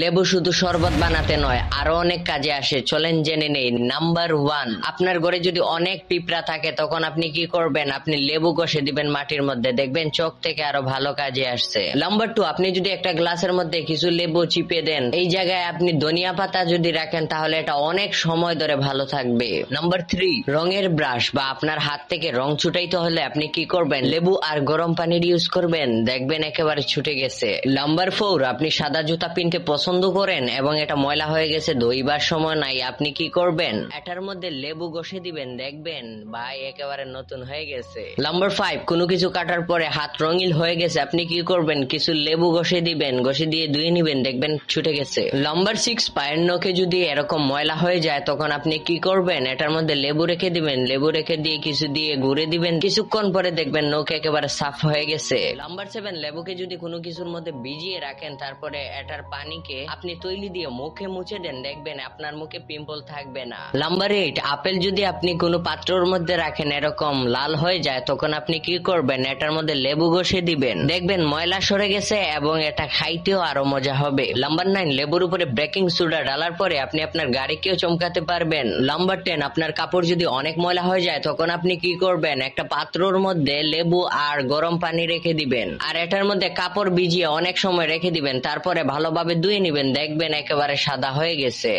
লেবু শুধু শরবত বানাতে নয়, আরো অনেক কাজে আসে। চলেন জেনে নেই। নাম্বার 1, আপনার ঘরে যদি অনেক পিঁপড়া থাকে তখন আপনি কি করবেন? আপনি লেবু ঘষে দিবেন মাটির মধ্যে, দেখবেন চোখ থেকে আরো ভালো কাজে আসছে। নাম্বার 2, আপনি যদি একটা গ্লাসের মধ্যে কিছু লেবু চিপে দেন, এই জায়গায় আপনি ধনিয়া পাতা যদি রাখেন তাহলে এটা অনেক সময় ধরে ভালো থাকবে। নাম্বার 3, রঙের ব্রাশ বা আপনার হাত থেকে রং ছুটাইতে হলে আপনি কি করবেন? লেবু আর গরম পানির ইউজ করবেন, দেখবেন একেবারে ছুটে গেছে। নাম্বার 4, আপনি সাদা জুতা পিনতে পছন্দ করেন এবং এটা ময়লা হয়ে গেছে, ধুইবার সময় নাই, আপনি কি করবেন? এটার মধ্যে লেবু ঘষে দিবেন, দেখবেন ভাই একেবারে নতুন হয়ে গেছে। নাম্বার 5, কোনো কিছু কাটার পরে হাত রঙিন হয়ে গেছে, আপনি কি করবেন? কিছু লেবু ঘষে দিবেন, ঘষে দিয়ে ধুয়ে নিবেন, দেখবেন ছুটে গেছে। নাম্বার 6, পায়ের নখে যদি এরকম ময়লা হয়ে যায় তখন আপনি কি করবেন? এটার মধ্যে লেবু রেখে দিবেন, লেবু রেখে দিয়ে কিছু দিয়ে ঘুরে দিবেন, কিছুক্ষণ পরে দেখবেন নখ একেবারে সাফ হয়ে গেছে। নাম্বার 7, লেবুকে যদি কোনো কিছুর মধ্যে ভিজিয়ে রাখেন তারপরে এটার পানিকে আপনি তৈলি দিয়ে মুখে মুছে দেন, দেখবেন আপনার মুখে পিম্পল থাকবে না। নাম্বার 8, আপেল যদি আপনি কোনো পাত্রের মধ্যে রাখেন এরকম লাল হয়ে যায় তখন আপনি কি করবেন? এটার মধ্যে লেবু ঘষে দিবেন, দেখবেন ময়লা সরে গেছে এবং এটা খাইতেও আরো মজা হবে। নাম্বার 9, লেবুর উপরে বেকিং সোডা ডালার পরে আপনি আপনার গাড়িকেও চমকাতে পারবেন। নাম্বার 10, আপনার কাপড় যদি অনেক ময়লা হয়ে যায় তখন আপনি কি করবেন? একটা পাত্রর মধ্যে লেবু আর গরম পানি রেখে দিবেন আর এটার মধ্যে কাপড় ভিজিয়ে অনেক সময় রেখে দিবেন, তারপরে ভালোভাবে ধুয়ে নিবেন, দেখবেন একেবারে সাদা হয়ে গেছে।